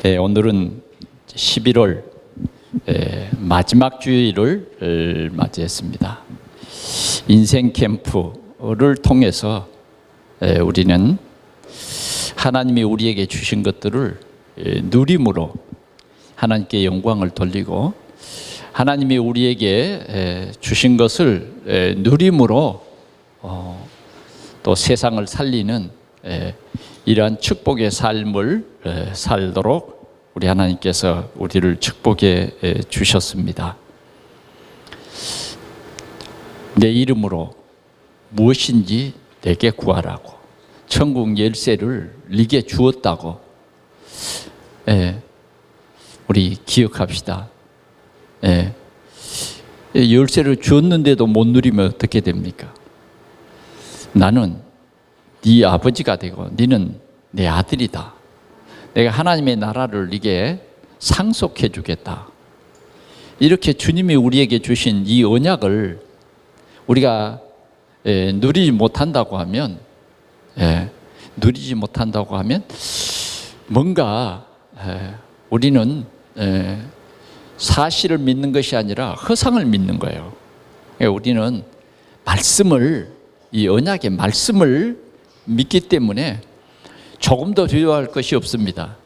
오늘은 11월 마지막 주일을 맞이했습니다. 인생 캠프를 통해서 우리는 하나님이 우리에게 주신 것들을 누림으로 하나님께 영광을 돌리고, 하나님이 우리에게 주신 것을 누림으로 또 세상을 살리는 이러한 축복의 삶을 살도록 우리 하나님께서 우리를 축복해 주셨습니다. 내 이름으로 무엇인지 내게 구하라고, 천국 열쇠를 네게 주었다고. 우리 기억합시다. 열쇠를 주었는데도 못 누리면 어떻게 됩니까? 나는 네 아버지가 되고 너는 내 아들이다. 내가 하나님의 나라를 네게 상속해 주겠다. 이렇게 주님이 우리에게 주신 이 언약을 우리가 누리지 못한다고 하면 뭔가 우리는 사실을 믿는 것이 아니라 허상을 믿는 거예요. 우리는 이 언약의 말씀을 믿기 때문에 조금 더 두려워할 것이 없습니다.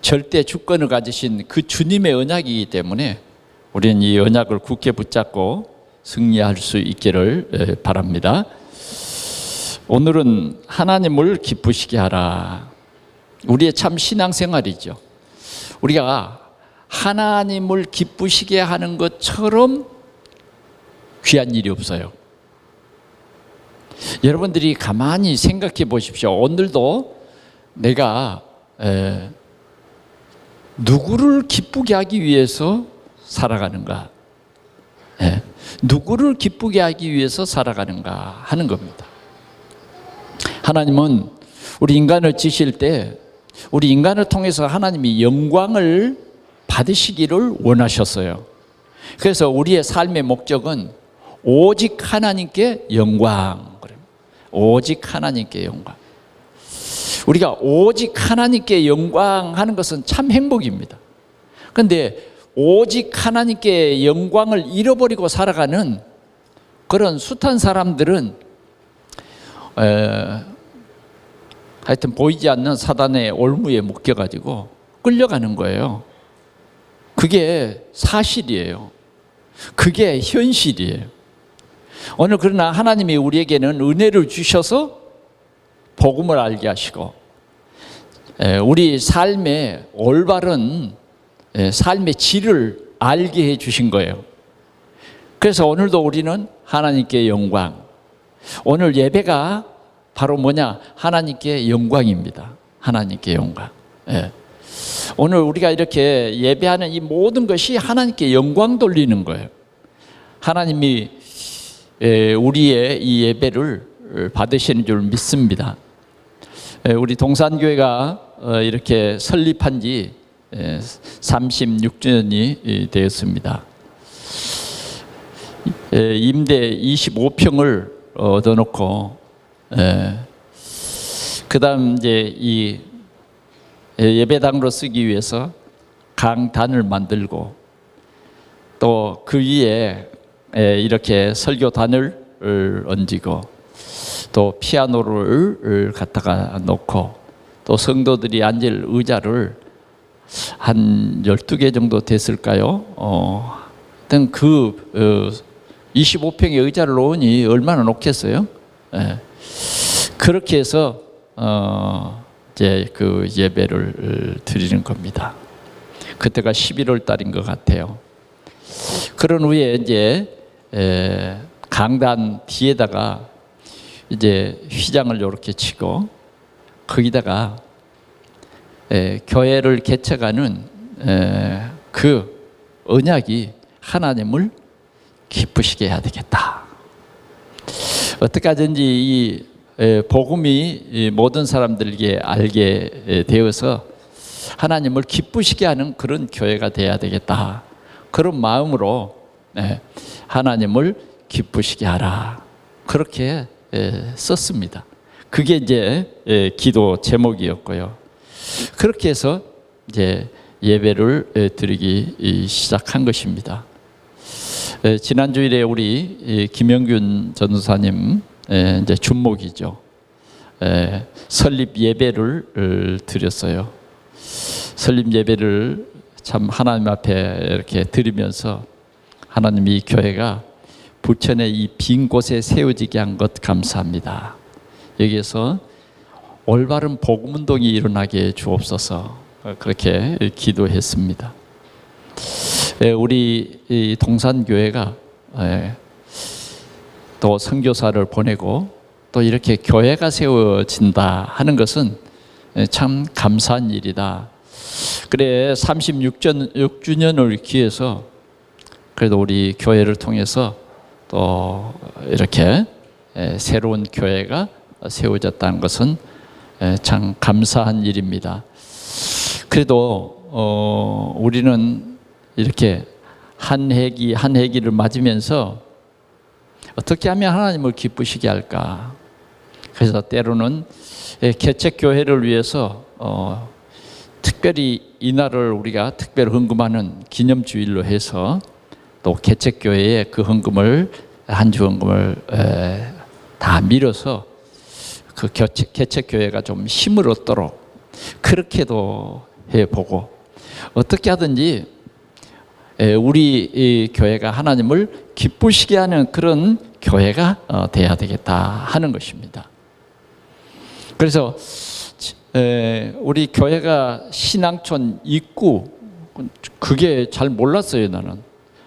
절대 주권을 가지신 그 주님의 언약이기 때문에 우리는 이 언약을 굳게 붙잡고 승리할 수 있기를 바랍니다. 오늘은 하나님을 기쁘시게 하라. 우리의 참 신앙생활이죠. 우리가 하나님을 기쁘시게 하는 것처럼 귀한 일이 없어요. 여러분들이 가만히 생각해 보십시오. 오늘도 내가 누구를 기쁘게 하기 위해서 살아가는가? 누구를 기쁘게 하기 위해서 살아가는가 하는 겁니다. 하나님은 우리 인간을 지실 때 우리 인간을 통해서 하나님이 영광을 받으시기를 원하셨어요. 그래서 우리의 삶의 목적은 오직 하나님께 영광. 오직 하나님께 영광. 우리가 오직 하나님께 영광 하는 것은 참 행복입니다. 그런데 오직 하나님께 영광을 잃어버리고 살아가는 그런 숱한 사람들은 하여튼 보이지 않는 사단의 올무에 묶여가지고 끌려가는 거예요. 그게 사실이에요. 그게 현실이에요. 오늘 그러나 하나님이 우리에게는 은혜를 주셔서 복음을 알게 하시고 우리 삶의 올바른 삶의 질을 알게 해 주신 거예요. 그래서 오늘도 우리는 하나님께 영광. 오늘 예배가 바로 뭐냐? 하나님께 영광입니다. 하나님께 영광. 오늘 우리가 이렇게 예배하는 이 모든 것이 하나님께 영광 돌리는 거예요. 하나님이 우리의 이 예배를 받으시는 줄 믿습니다. 우리 동산교회가 이렇게 설립한 지 36주년이 되었습니다. 임대 25평을 얻어놓고 그 다음 이제 이 예배당으로 쓰기 위해서 강단을 만들고 또 그 위에 이렇게 설교단을 얹고 또 피아노를 갖다가 놓고 또 성도들이 앉을 의자를 한 12개 정도 됐을까요? 하여튼 그 25평의 의자를 놓으니 얼마나 놓겠어요? 그렇게 해서 이제 그 예배를 드리는 겁니다. 그때가 11월 달인 것 같아요. 그런 후에 이제 강단 뒤에다가 이제 휘장을 이렇게 치고 거기다가 교회를 개척하는 그 언약이 하나님을 기쁘시게 해야 되겠다. 어떻게 하든지 이 복음이 모든 사람들에게 알게 되어서 하나님을 기쁘시게 하는 그런 교회가 돼야 되겠다. 그런 마음으로 하나님을 기쁘시게 하라. 그렇게 썼습니다. 그게 이제 기도 제목이었고요. 그렇게 해서 이제 예배를 드리기 시작한 것입니다. 지난 주일에 우리 김영균 전도사님 이제 준목이죠. 설립 예배를 드렸어요. 설립 예배를 참 하나님 앞에 이렇게 드리면서 하나님 이 교회가 부천의 이 빈 곳에 세워지게 한 것 감사합니다. 여기에서 올바른 복음 운동이 일어나게 주옵소서 그렇게 기도했습니다. 우리 이 동산교회가 또 선교사를 보내고 또 이렇게 교회가 세워진다 하는 것은 참 감사한 일이다. 그래 36주년을 기해서 그래도 우리 교회를 통해서 또 이렇게 새로운 교회가 세워졌다는 것은 참 감사한 일입니다. 그래도 우리는 이렇게 한 해기 한 해기를 맞으면서 어떻게 하면 하나님을 기쁘시게 할까? 그래서 때로는 개척교회를 위해서 특별히 이날을 우리가 특별 헌금하는 기념주일로 해서 또 개척교회에 그 헌금을 한 주 헌금을 다 밀어서 그 개척교회가 좀 힘을 얻도록 그렇게도 해보고 어떻게 하든지 우리 이 교회가 하나님을 기쁘시게 하는 그런 교회가 돼야 되겠다 하는 것입니다. 그래서 우리 교회가 신앙촌 입구 그게 잘 몰랐어요. 나는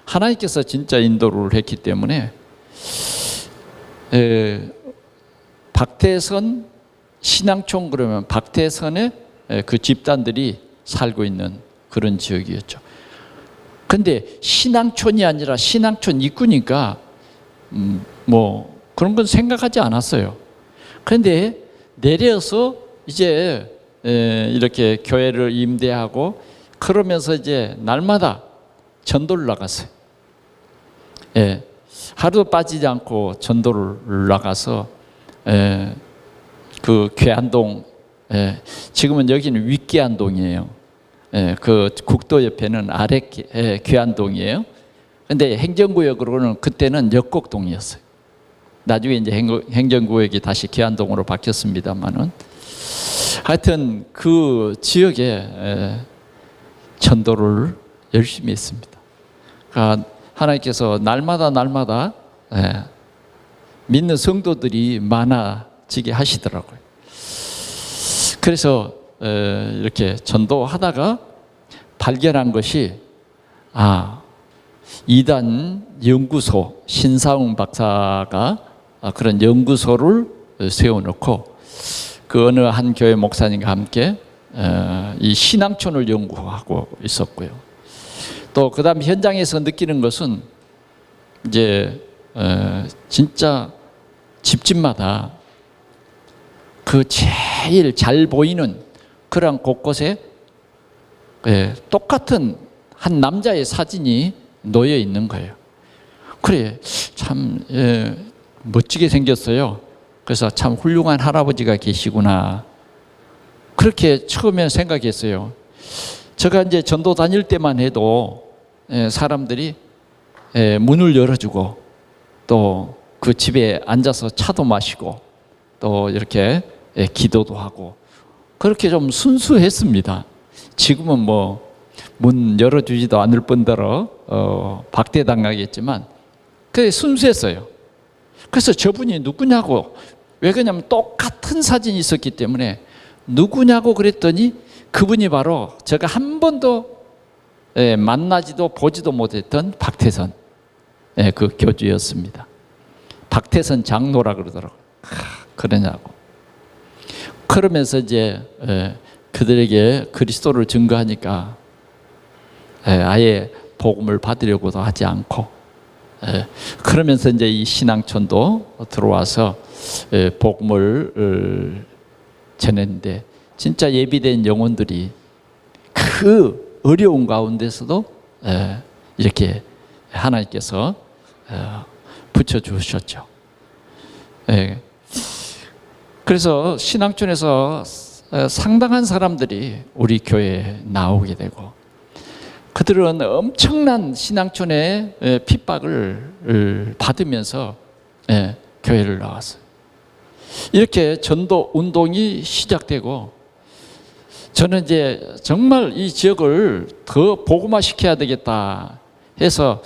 하나님께서 진짜 인도를 했기 때문에 박태선 신앙촌 그러면 박태선의 그 집단들이 살고 있는 그런 지역이었죠. 근데 신앙촌이 아니라 신앙촌 입구니까 뭐 그런 건 생각하지 않았어요. 그런데 내려서 이제 이렇게 교회를 임대하고 그러면서 이제 날마다 전도를 나갔어요. 하루도 빠지지 않고 전도를 나가서 그 괴안동 지금은 여기는 윗괴안동이에요. 그 국도 옆에는 아래 괴안동이에요. 근데 행정구역으로는 그때는 역곡동이었어요. 나중에 이제 행정구역이 다시 괴안동으로 바뀌었습니다만은 하여튼 그 지역에 전도를 열심히 했습니다. 그러니까 하나님께서 날마다 믿는 성도들이 많아지게 하시더라고요. 그래서 이렇게 전도하다가 발견한 것이 이단 연구소 신사웅 박사가 그런 연구소를 세워놓고 그 어느 한 교회 목사님과 함께 이 신앙촌을 연구하고 있었고요. 또 그다음 현장에서 느끼는 것은 이제 진짜 집집마다 그 제일 잘 보이는 그런 곳곳에 똑같은 한 남자의 사진이 놓여 있는 거예요. 그래 참 멋지게 생겼어요. 그래서 참 훌륭한 할아버지가 계시구나 그렇게 처음에 생각했어요. 제가 이제 전도 다닐 때만 해도 사람들이 문을 열어주고 또 그 집에 앉아서 차도 마시고 또 이렇게 기도도 하고 그렇게 좀 순수했습니다. 지금은 뭐 문 열어주지도 않을 뿐더러 박대당하겠지만 그게 순수했어요. 그래서 저분이 누구냐고 왜 그러냐면 똑같은 사진이 있었기 때문에 누구냐고 그랬더니 그분이 바로 제가 한 번도 만나지도 보지도 못했던 박태선 그 교주였습니다. 박태선 장로라 그러더라고요. 그러냐고. 그러면서 이제 그들에게 그리스도를 증거하니까 아예 복음을 받으려고도 하지 않고 그러면서 이제 이 신앙촌도 들어와서 복음을 전했는데 진짜 예비된 영혼들이 그 어려운 가운데서도 이렇게 하나님께서 붙여주셨죠. 그래서 신앙촌에서 상당한 사람들이 우리 교회에 나오게 되고, 그들은 엄청난 신앙촌의 핍박을 받으면서 교회를 나왔어요. 이렇게 전도 운동이 시작되고, 저는 이제 정말 이 지역을 더 복음화시켜야 되겠다 해서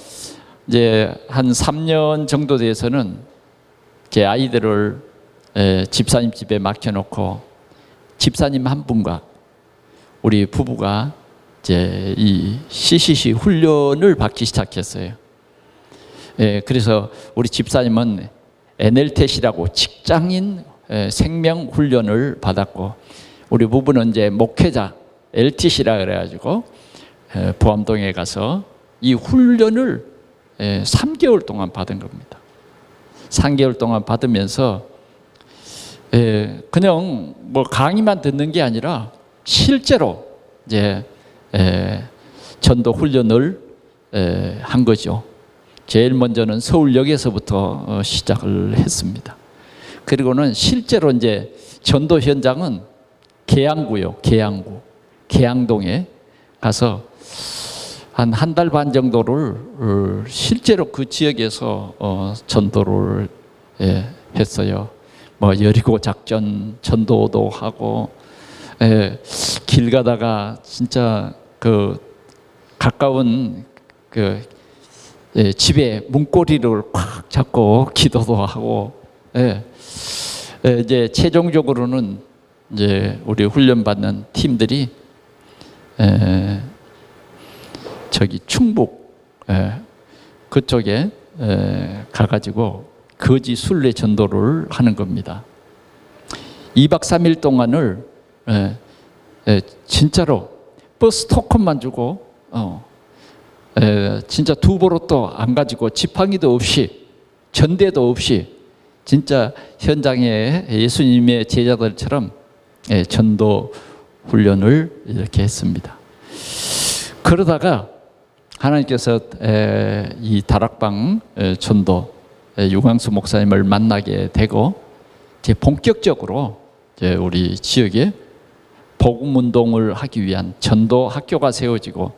이제 한 3년 정도 돼서는 제 아이들을 집사님 집에 맡겨놓고 집사님 한 분과 우리 부부가 이제 이 CCC 훈련을 받기 시작했어요. 그래서 우리 집사님은 NLT이라고 직장인 생명 훈련을 받았고, 우리 부부는 이제 목회자 LTC라 그래가지고 보암동에 가서 이 훈련을 3개월 동안 받은 겁니다. 3개월 동안 받으면서 그냥 뭐 강의만 듣는 게 아니라 실제로 이제 전도 훈련을 한 거죠. 제일 먼저는 서울역에서부터 시작을 했습니다. 그리고는 실제로 이제 전도 현장은 계양구요, 계양동에 가서 한 달 반 정도를 실제로 그 지역에서 전도를 했어요. 뭐 여리고 작전 전도도 하고, 길 가다가 진짜 그 가까운 그 집에 문고리를 꽉 잡고 기도도 하고, 이제 최종적으로는 이제 우리 훈련받는 팀들이 저기 충북 그쪽에 가가지고 거지 순례 전도를 하는 겁니다. 2박 3일 동안을 진짜로 버스 토큰만 주고 진짜 두보로도 안 가지고 지팡이도 없이 전대도 없이 진짜 현장에 예수님의 제자들처럼 전도 훈련을 이렇게 했습니다. 그러다가 하나님께서 이 다락방 전도 유광수 목사님을 만나게 되고, 이제 본격적으로 이제 우리 지역에 복음 운동을 하기 위한 전도 학교가 세워지고,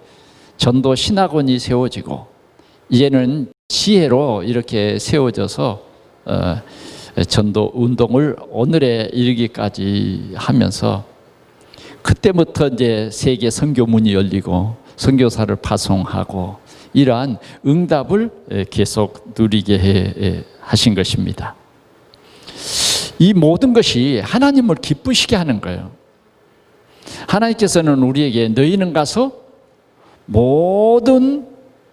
전도 신학원이 세워지고, 이제는 지혜로 이렇게 세워져서 전도 운동을 오늘에 이르기까지 하면서, 그때부터 이제 세계 선교문이 열리고 선교사를 파송하고 이러한 응답을 계속 누리게 하신 것입니다. 이 모든 것이 하나님을 기쁘시게 하는 거예요. 하나님께서는 우리에게 너희는 가서 모든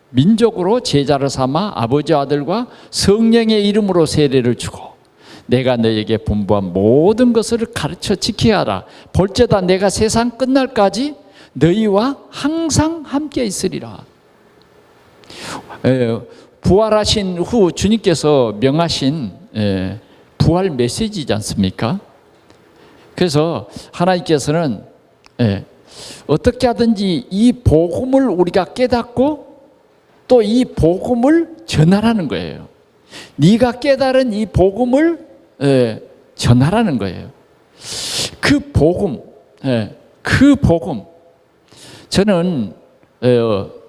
민족으로 제자를 삼아 아버지와 아들과 성령의 이름으로 세례를 주고 내가 너에게 분부한 모든 것을 가르쳐 지켜야 하라. 볼지어다 내가 세상 끝날까지 너희와 항상 함께 있으리라. 부활하신 후 주님께서 명하신 부활 메시지지 않습니까? 그래서 하나님께서는 어떻게 하든지 이 복음을 우리가 깨닫고 또 이 복음을 전하라는 거예요. 네가 깨달은 이 복음을 전하라는 거예요. 그 복음, 그 복음. 저는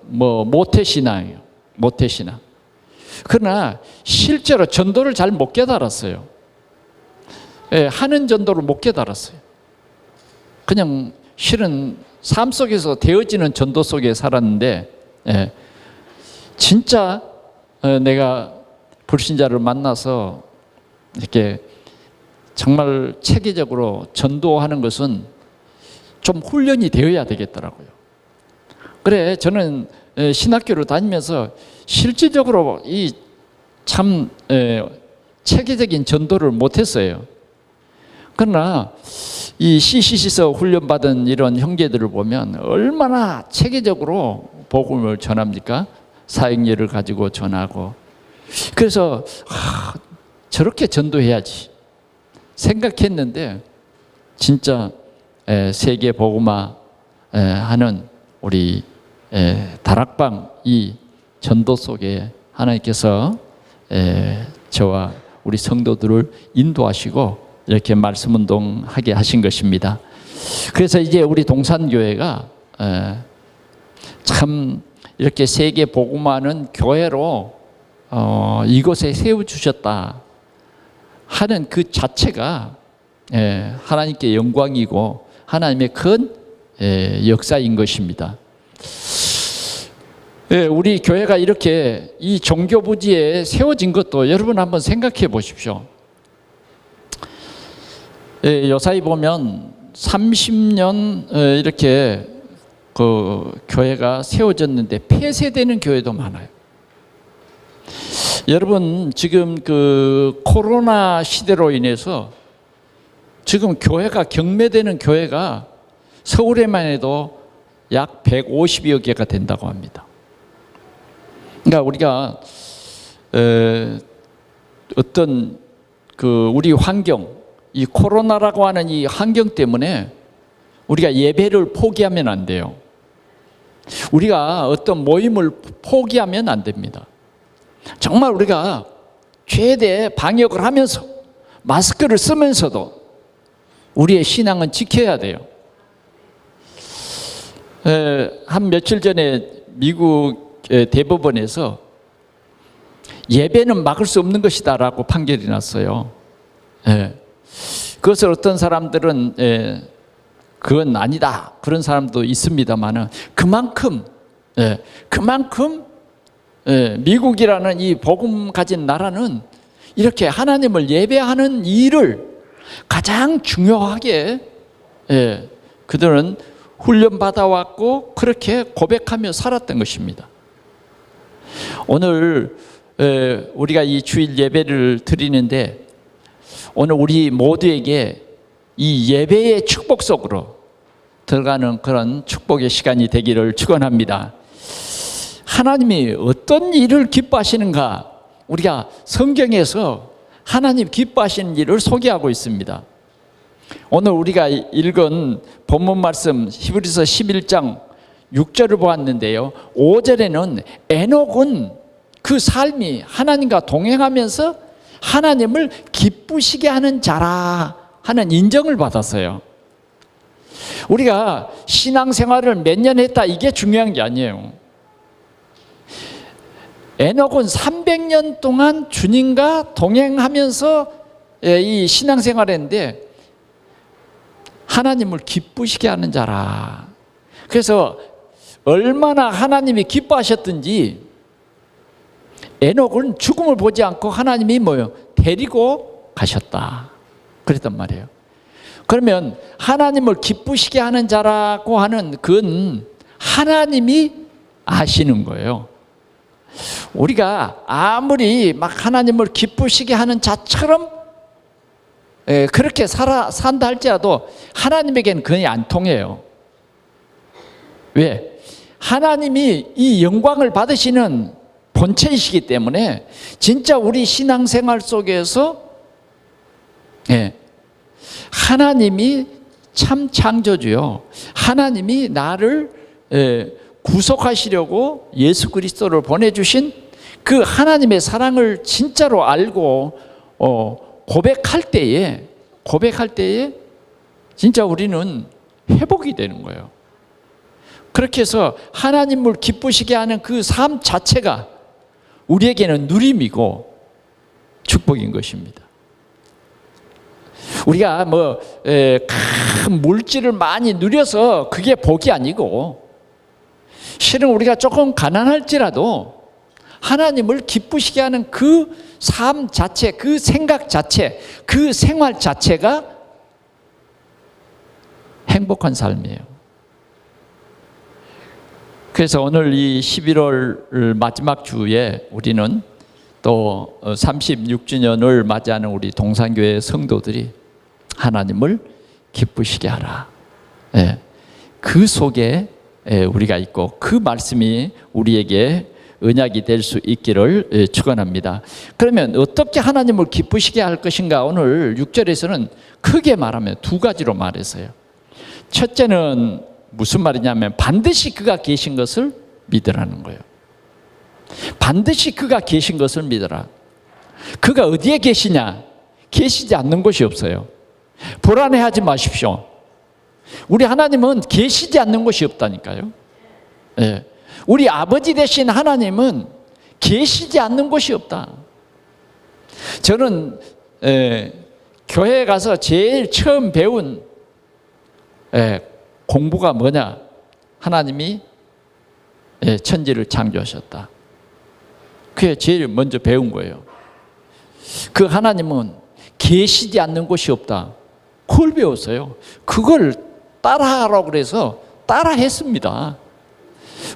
뭐 모태신앙이에요. 모태신앙. 그러나 실제로 전도를 잘 못 깨달았어요. 하는 전도를 못 깨달았어요. 그냥 실은 삶 속에서 되어지는 전도 속에 살았는데, 진짜 내가 불신자를 만나서 이렇게 정말 체계적으로 전도하는 것은 좀 훈련이 되어야 되겠더라고요. 그래, 저는 신학교를 다니면서 실질적으로 이 참 체계적인 전도를 못했어요. 그러나 이 CCC에서 훈련받은 이런 형제들을 보면 얼마나 체계적으로 복음을 전합니까? 사역예를 가지고 전하고. 그래서 저렇게 전도해야지 생각했는데, 진짜 세계 복음화 하는 우리 다락방 이 전도 속에 하나님께서 저와 우리 성도들을 인도하시고 이렇게 말씀 운동하게 하신 것입니다. 그래서 이제 우리 동산교회가 참 이렇게 세계 복음화하는 교회로 이곳에 세워주셨다 하는 그 자체가 하나님께 영광이고 하나님의 큰 역사인 것입니다. 우리 교회가 이렇게 이 종교부지에 세워진 것도 여러분 한번 생각해 보십시오. 요사이 보면 30년 이렇게 그 교회가 세워졌는데 폐쇄되는 교회도 많아요. 여러분 지금 그 코로나 시대로 인해서 지금 교회가 경매되는 교회가 서울에만 해도 약 150여 개가 된다고 합니다. 그러니까 우리가 어떤 그 우리 환경, 이 코로나라고 하는 이 환경 때문에 우리가 예배를 포기하면 안 돼요. 우리가 어떤 모임을 포기하면 안 됩니다. 정말 우리가 최대 방역을 하면서 마스크를 쓰면서도 우리의 신앙은 지켜야 돼요. 한 며칠 전에 미국 대법원에서 예배는 막을 수 없는 것이다 라고 판결이 났어요. 그것을 어떤 사람들은 그건 아니다 그런 사람도 있습니다만은 그만큼 미국이라는 이 복음 가진 나라는 이렇게 하나님을 예배하는 일을 가장 중요하게 그들은 훈련받아 왔고 그렇게 고백하며 살았던 것입니다. 오늘 우리가 이 주일 예배를 드리는데 오늘 우리 모두에게 이 예배의 축복 속으로 들어가는 그런 축복의 시간이 되기를 축원합니다. 하나님이 어떤 일을 기뻐하시는가 우리가 성경에서 하나님 기뻐하시는 일을 소개하고 있습니다. 오늘 우리가 읽은 본문 말씀 히브리서 11장 6절을 보았는데요. 5절에는 에녹은 그 삶이 하나님과 동행하면서 하나님을 기쁘시게 하는 자라 하는 인정을 받았어요. 우리가 신앙생활을 몇 년 했다 이게 중요한 게 아니에요. 에녹은 300년 동안 주님과 동행하면서 이 신앙생활을 했는데 하나님을 기쁘시게 하는 자라. 그래서 얼마나 하나님이 기뻐하셨든지 에녹은 죽음을 보지 않고 하나님이 뭐요? 데리고 가셨다 그랬단 말이에요. 그러면 하나님을 기쁘시게 하는 자라고 하는 그건 하나님이 아시는 거예요. 우리가 아무리 막 하나님을 기쁘시게 하는 자처럼 그렇게 산다 할지라도 하나님에게는 그게 안 통해요. 왜? 하나님이 이 영광을 받으시는 본체이시기 때문에 진짜 우리 신앙생활 속에서 하나님이 참 창조주요. 하나님이 나를 구속하시려고 예수 그리스도를 보내주신 그 하나님의 사랑을 진짜로 알고 고백할 때에 진짜 우리는 회복이 되는 거예요. 그렇게 해서 하나님을 기쁘시게 하는 그 삶 자체가 우리에게는 누림이고 축복인 것입니다. 우리가 큰 물질을 많이 누려서 그게 복이 아니고 실은 우리가 조금 가난할지라도 하나님을 기쁘시게 하는 그 삶 자체, 그 생각 자체, 그 생활 자체가 행복한 삶이에요. 그래서 오늘 이 11월 마지막 주에 우리는 또 36주년을 맞이하는 우리 동산교회 성도들이 하나님을 기쁘시게 하라. 그 속에 우리가 있고 그 말씀이 우리에게 언약이 될 수 있기를 축원합니다. 그러면 어떻게 하나님을 기쁘시게 할 것인가? 오늘 6절에서는 크게 말하면 두 가지로 말했어요. 첫째는 무슨 말이냐면 반드시 그가 계신 것을 믿으라는 거예요. 반드시 그가 계신 것을 믿어라. 그가 어디에 계시냐? 계시지 않는 곳이 없어요. 불안해하지 마십시오. 우리 하나님은 계시지 않는 곳이 없다니까요. 예. 우리 아버지 되신 하나님은 계시지 않는 곳이 없다. 저는 교회에 가서 제일 처음 배운 공부가 뭐냐? 하나님이 천지를 창조하셨다. 그게 제일 먼저 배운 거예요. 그 하나님은 계시지 않는 곳이 없다. 그걸 배웠어요. 그걸 따라하라고 그래서 따라했습니다.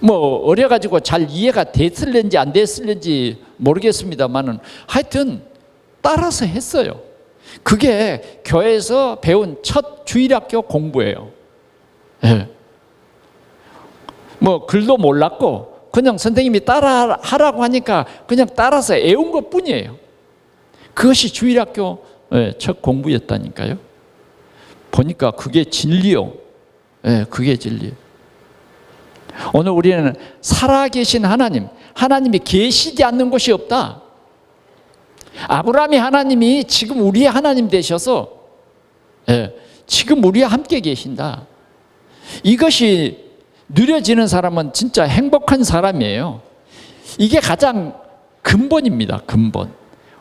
뭐 어려가지고 잘 이해가 됐을는지 안 됐을는지 모르겠습니다만은 하여튼 따라서 했어요. 그게 교회에서 배운 첫 주일학교 공부예요. 예. 뭐 글도 몰랐고 그냥 선생님이 따라하라고 하니까 그냥 따라서 애운 것 뿐이에요. 그것이 주일학교 첫 공부였다니까요. 보니까 그게 진리요. 예, 그게 진리. 오늘 우리는 살아계신 하나님, 하나님이 계시지 않는 곳이 없다. 아브라함이 하나님이 지금 우리의 하나님 되셔서 지금 우리와 함께 계신다. 이것이 누려지는 사람은 진짜 행복한 사람이에요. 이게 가장 근본입니다. 근본.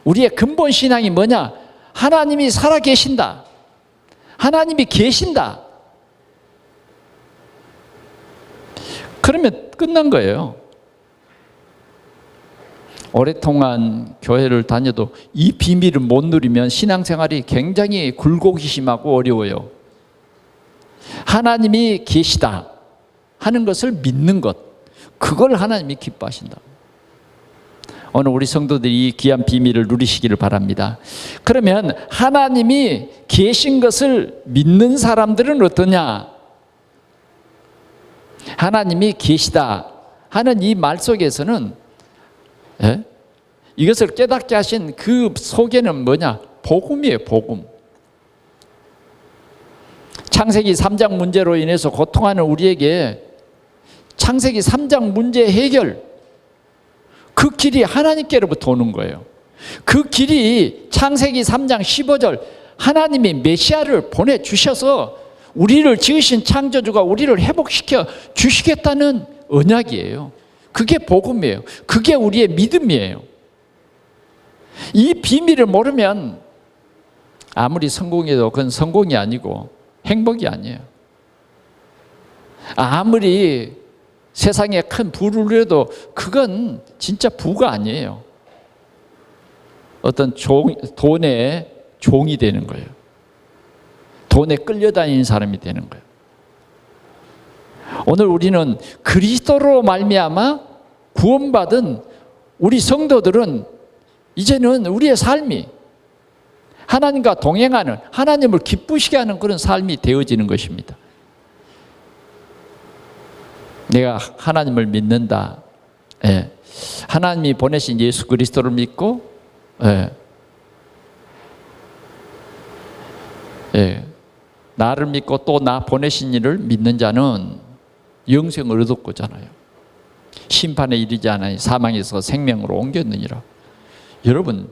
우리의 근본 신앙이 뭐냐? 하나님이 살아계신다. 하나님이 계신다. 그러면 끝난 거예요. 오랫동안 교회를 다녀도 이 비밀을 못 누리면 신앙생활이 굉장히 굴곡심하고 어려워요. 하나님이 계시다 하는 것을 믿는 것, 그걸 하나님이 기뻐하신다. 오늘 우리 성도들이 이 귀한 비밀을 누리시기를 바랍니다. 그러면 하나님이 계신 것을 믿는 사람들은 어떠냐? 하나님이 계시다 하는 이 말 속에서는 이것을 깨닫게 하신 그 속에는 뭐냐? 복음이에요. 복음. 창세기 3장 문제로 인해서 고통하는 우리에게 창세기 3장 문제 해결, 그 길이 하나님께로부터 오는 거예요. 그 길이 창세기 3장 15절 하나님이 메시아를 보내주셔서 우리를 지으신 창조주가 우리를 회복시켜 주시겠다는 언약이에요. 그게 복음이에요. 그게 우리의 믿음이에요. 이 비밀을 모르면 아무리 성공해도 그건 성공이 아니고 행복이 아니에요. 아무리 세상에 큰 부를 누려도 그건 진짜 부가 아니에요. 어떤 돈의 종이 되는 거예요. 돈에 끌려다니는 사람이 되는 거예요. 오늘 우리는 그리스도로 말미암아 구원받은 우리 성도들은 이제는 우리의 삶이 하나님과 동행하는, 하나님을 기쁘시게 하는 그런 삶이 되어지는 것입니다. 내가 하나님을 믿는다. 하나님이 보내신 예수 그리스도를 믿고 나를 믿고 또 나 보내신 이를 믿는 자는 영생을 얻었고잖아요. 심판에 이르지 않으니 사망에서 생명으로 옮겼느니라. 여러분,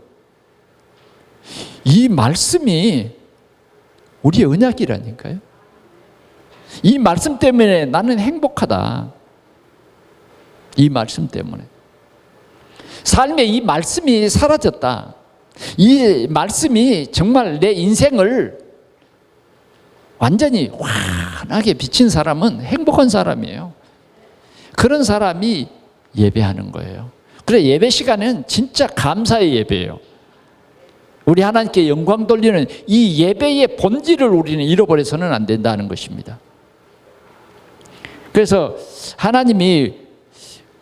이 말씀이 우리의 언약이라니까요. 이 말씀 때문에 나는 행복하다. 이 말씀 때문에. 삶에 이 말씀이 사라졌다. 이 말씀이 정말 내 인생을 완전히 환하게 비친 사람은 행복한 사람이에요. 그런 사람이 예배하는 거예요. 그래, 예배 시간은 진짜 감사의 예배예요. 우리 하나님께 영광 돌리는 이 예배의 본질을 우리는 잃어버려서는 안 된다는 것입니다. 그래서 하나님이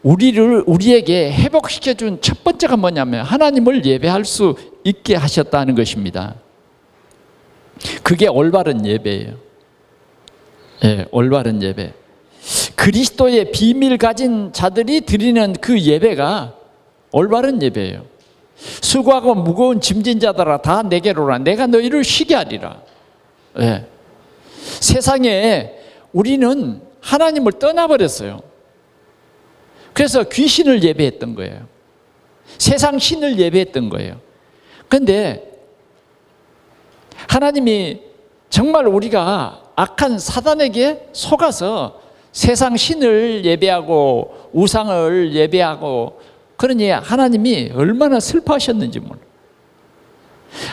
우리에게 회복시켜준 첫 번째가 뭐냐면 하나님을 예배할 수 있게 하셨다는 것입니다. 그게 올바른 예배예요. 올바른 예배. 그리스도의 비밀 가진 자들이 드리는 그 예배가 올바른 예배예요. 수고하고 무거운 짐진 자들아 다 내게로 오라. 내가 너희를 쉬게 하리라. 세상에 우리는 하나님을 떠나버렸어요. 그래서 귀신을 예배했던 거예요. 세상 신을 예배했던 거예요. 그런데 하나님이 정말 우리가 악한 사단에게 속아서 세상 신을 예배하고 우상을 예배하고, 그러니 하나님이 얼마나 슬퍼하셨는지 몰라.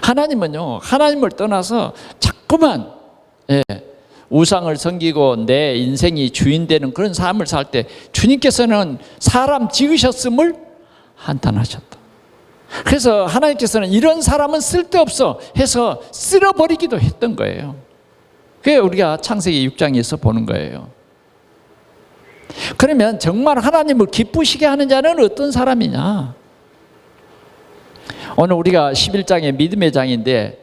하나님은요, 하나님을 떠나서 자꾸만 우상을 섬기고 내 인생이 주인 되는 그런 삶을 살 때 주님께서는 사람 지으셨음을 한탄하셨다. 그래서 하나님께서는 이런 사람은 쓸데없어 해서 쓸어버리기도 했던 거예요. 그게 우리가 창세기 6장에서 보는 거예요. 그러면 정말 하나님을 기쁘시게 하는 자는 어떤 사람이냐? 오늘 우리가 11장의 믿음의 장인데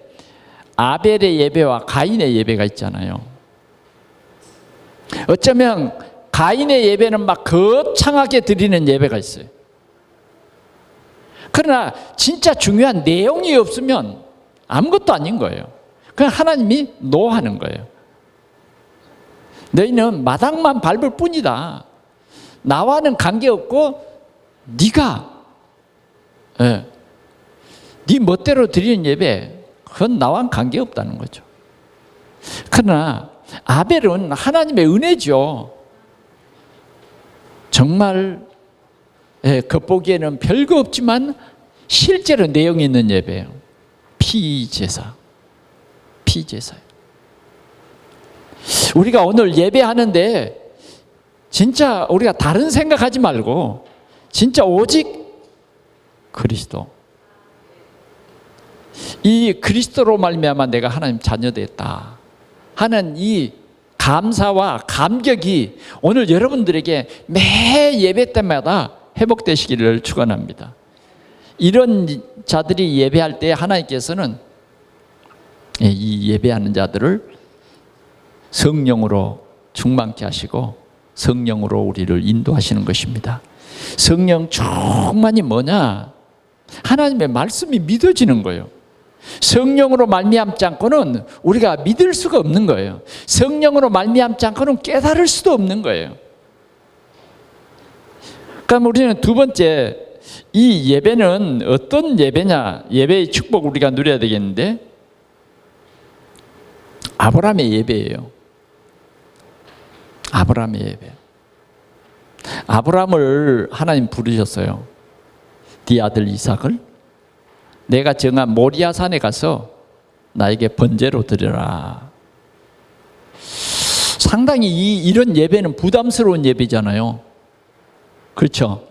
아벨의 예배와 가인의 예배가 있잖아요. 어쩌면 가인의 예배는 막 거창하게 드리는 예배가 있어요. 그러나 진짜 중요한 내용이 없으면 아무것도 아닌 거예요. 그냥 하나님이 노하는 거예요. 너희는 마당만 밟을 뿐이다. 나와는 관계없고 네가 네 멋대로 드리는 예배, 그건 나와는 관계없다는 거죠. 그러나 아벨은 하나님의 은혜죠. 정말 겉보기에는 별거 없지만 실제로 내용이 있는 예배예요. 피제사예요. 우리가 오늘 예배하는데 진짜 우리가 다른 생각하지 말고 진짜 오직 그리스도, 이 그리스도로 말미암아 내가 하나님 자녀됐다 하는 이 감사와 감격이 오늘 여러분들에게 매 예배 때마다 회복되시기를 축원합니다. 이런 자들이 예배할 때 하나님께서는 이 예배하는 자들을 성령으로 충만케 하시고 성령으로 우리를 인도하시는 것입니다. 성령 충만이 뭐냐? 하나님의 말씀이 믿어지는 거예요. 성령으로 말미암지 않고는 우리가 믿을 수가 없는 거예요. 성령으로 말미암지 않고는 깨달을 수도 없는 거예요. 그럼 우리는 두 번째, 이 예배는 어떤 예배냐? 예배의 축복 우리가 누려야 되겠는데, 아브라함의 예배예요. 아브라함의 예배. 아브라함을 하나님 부르셨어요. 네 아들 이삭을 내가 정한 모리아 산에 가서 나에게 번제로 드려라. 상당히 이런 예배는 부담스러운 예배잖아요. 그렇죠?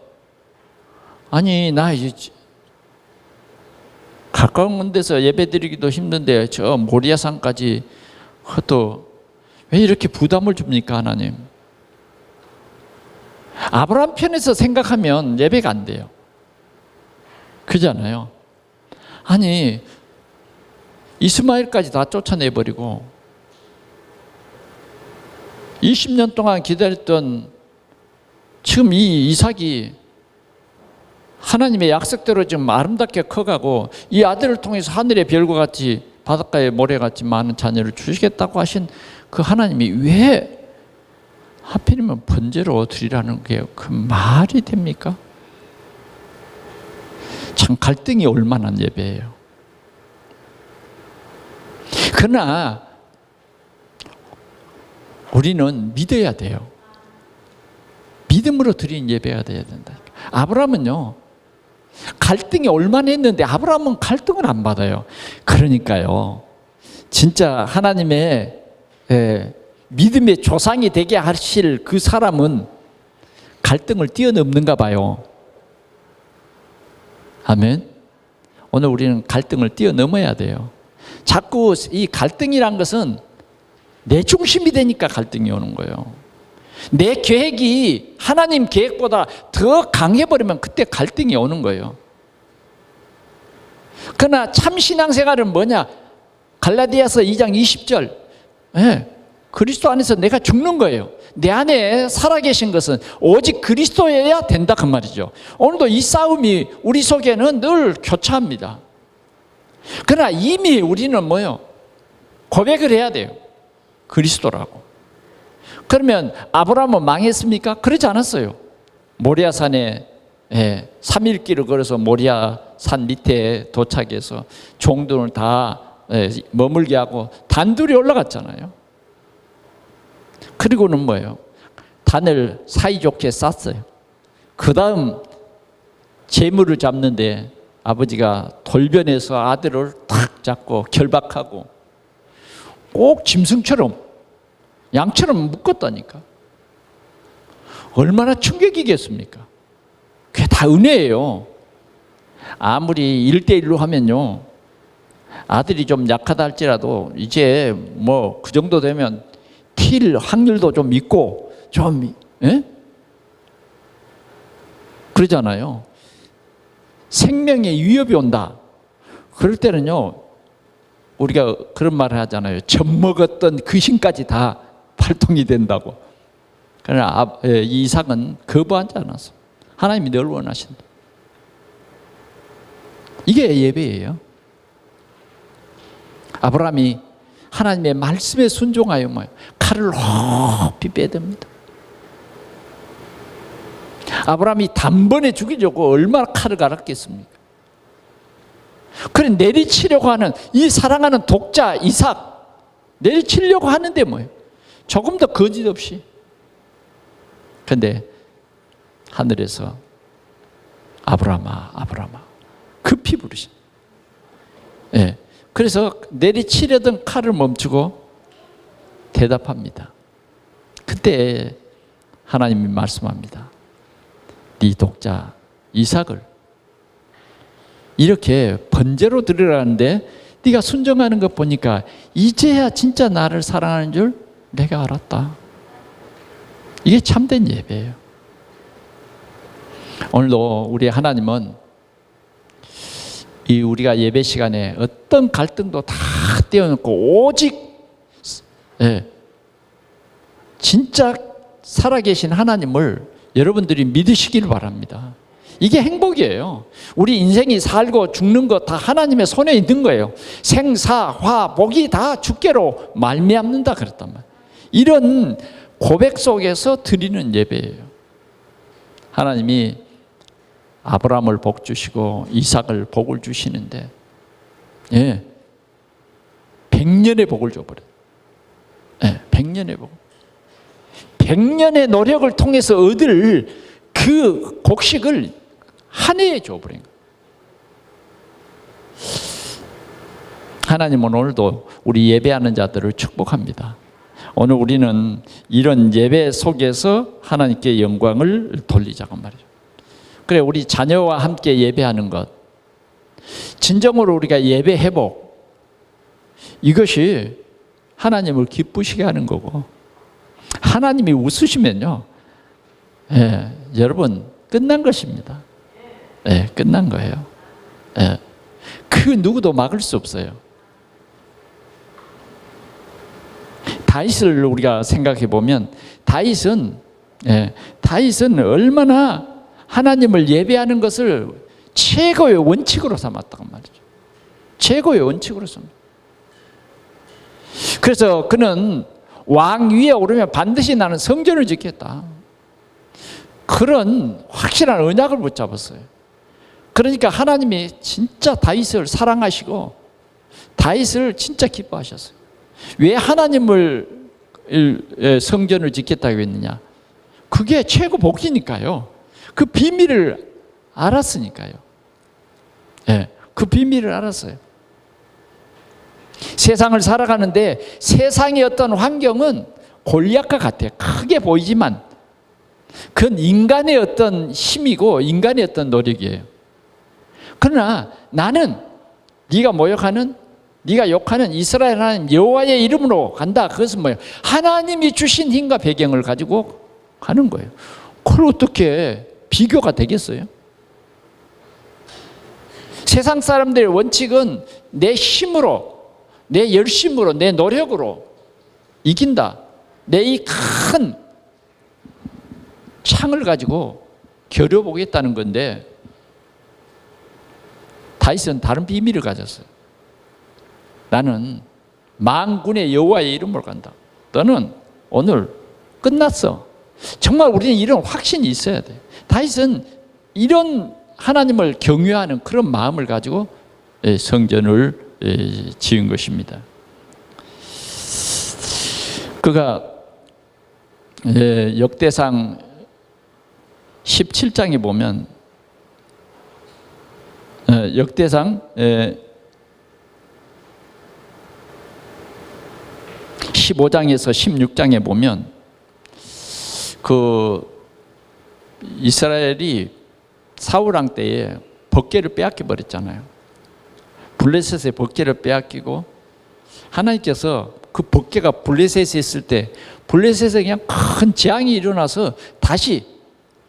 아니, 나 이제 가까운 데서 예배 드리기도 힘든데 저 모리아 산까지, 그것도 왜 이렇게 부담을 줍니까, 하나님? 아브라함 편에서 생각하면 예배가 안 돼요. 그잖아요. 아니, 이스마엘까지 다 쫓아내버리고 20년 동안 기다렸던 지금 이 이삭이 하나님의 약속대로 지금 아름답게 커가고 이 아들을 통해서 하늘의 별과 같이 바닷가의 모래같이 많은 자녀를 주시겠다고 하신 그 하나님이 왜 하필이면 번제로 드리라는 게 그 말이 됩니까? 참 갈등이 올 만한 예배예요. 그러나 우리는 믿어야 돼요. 믿음으로 드린 예배가 돼야 된다. 아브라함은요, 갈등이 올 만했는데 아브라함은 갈등을 안 받아요. 그러니까요, 진짜 하나님의 믿음의 조상이 되게 하실 그 사람은 갈등을 뛰어넘는가 봐요. 아멘. 오늘 우리는 갈등을 뛰어넘어야 돼요. 자꾸 이 갈등이란 것은 내 중심이 되니까 갈등이 오는 거예요. 내 계획이 하나님 계획보다 더 강해버리면 그때 갈등이 오는 거예요. 그러나 참 신앙생활은 뭐냐? 갈라디아서 2장 20절, 그리스도 안에서 내가 죽는 거예요. 내 안에 살아계신 것은 오직 그리스도여야 된다, 그 말이죠. 오늘도 이 싸움이 우리 속에는 늘 교차합니다. 그러나 이미 우리는 뭐예요? 고백을 해야 돼요. 그리스도라고. 그러면 아브라함은 망했습니까? 그러지 않았어요. 모리아산에 3일 길을 걸어서 모리아산 밑에 도착해서 종들을 다 머물게 하고 단둘이 올라갔잖아요. 그리고는 뭐예요? 단을 사이좋게 쌌어요. 그 다음 재물을 잡는데 아버지가 돌변해서 아들을 탁 잡고 결박하고 꼭 짐승처럼 양처럼 묶었다니까. 얼마나 충격이겠습니까? 그게 다 은혜예요. 아무리 1대1로 하면요, 아들이 좀 약하다 할지라도 이제 뭐 그 정도 되면 튈 확률도 좀 있고 좀 그러잖아요. 생명에 위협이 온다. 그럴 때는요, 우리가 그런 말을 하잖아요. 젖먹었던 그 힘까지 다 발동이 된다고. 그러나 이삭은 거부하지 않았어. 하나님이 늘 원하신다. 이게 예배예요. 아브라함이 하나님의 말씀에 순종하여 칼을 높이 빼듭니다. 아브라함이 단번에 죽이려고 얼마나 칼을 갈았겠습니까? 그래 내리치려고 하는 이 사랑하는 독자 이삭 내리치려고 하는데 뭐예요? 조금 더 거짓 없이. 그런데 하늘에서 아브라함아 아브라함아 급히 부르신. 예. 그래서 내리치려던 칼을 멈추고 대답합니다. 그때 하나님이 말씀합니다. 네 독자 이삭을 이렇게 번제로 드리라는데 네가 순종하는 것 보니까 이제야 진짜 나를 사랑하는 줄 내가 알았다. 이게 참된 예배예요. 오늘도 우리 하나님은 이 우리가 예배 시간에 어떤 갈등도 다 떼어놓고 오직 진짜 살아계신 하나님을 여러분들이 믿으시길 바랍니다. 이게 행복이에요. 우리 인생이 살고 죽는 거 다 하나님의 손에 있는 거예요. 생사, 화, 복이 다 주께로 말미암는다 그랬단 말이에요. 이런 고백 속에서 드리는 예배예요. 하나님이 아브라함을 복 주시고 이삭을 복을 주시는데 100년의 복을 줘버려요. 100년의 복. 100년의 노력을 통해서 얻을 그 곡식을 한 해에 줘버린 거예요. 하나님은 오늘도 우리 예배하는 자들을 축복합니다. 오늘 우리는 이런 예배 속에서 하나님께 영광을 돌리자고 말이죠. 그래 우리 자녀와 함께 예배하는 것, 진정으로 우리가 예배 회복, 이것이 하나님을 기쁘시게 하는 거고, 하나님이 웃으시면요, 여러분 끝난 것입니다. 끝난 거예요. 그 누구도 막을 수 없어요. 다윗을 우리가 생각해 보면 다윗은 얼마나 하나님을 예배하는 것을 최고의 원칙으로 삼았다고 말이죠. 최고의 원칙으로 삼았다. 그래서 그는 왕 위에 오르면 반드시 나는 성전을 짓겠다. 그런 확실한 언약을 붙잡았어요. 그러니까 하나님이 진짜 다윗을 사랑하시고 다윗을 진짜 기뻐하셨어요. 왜 하나님을 성전을 짓겠다고 했느냐? 그게 최고 복이니까요. 그 비밀을 알았으니까요. 그 비밀을 알았어요. 세상을 살아가는데 세상의 어떤 환경은 골리앗과 같아요. 크게 보이지만 그건 인간의 어떤 힘이고 인간의 어떤 노력이에요. 그러나 나는 네가 모욕하는, 네가 욕하는 이스라엘 하나님 여호와의 이름으로 간다. 그것은 뭐예요? 하나님이 주신 힘과 배경을 가지고 가는 거예요. 그걸 어떻게 비교가 되겠어요? 세상 사람들의 원칙은 내 힘으로, 내 열심으로, 내 노력으로 이긴다. 내 이 큰 창을 가지고 겨뤄보겠다는 건데 다윗은 다른 비밀을 가졌어요. 나는 만군의 여호와의 이름으로 간다. 너는 오늘 끝났어. 정말 우리는 이런 확신이 있어야 돼. 다윗은 이런 하나님을 경외하는 그런 마음을 가지고 성전을 지은 것입니다. 그가 역대상 17장에 보면 역대상 15장에서 16장에 보면 그 이스라엘이 사울 왕 때에 법궤를 빼앗겨 버렸잖아요. 블레셋의 법궤를 빼앗기고 하나님께서 그 법궤가 블레셋에 있을 때 블레셋에 그냥 큰 재앙이 일어나서 다시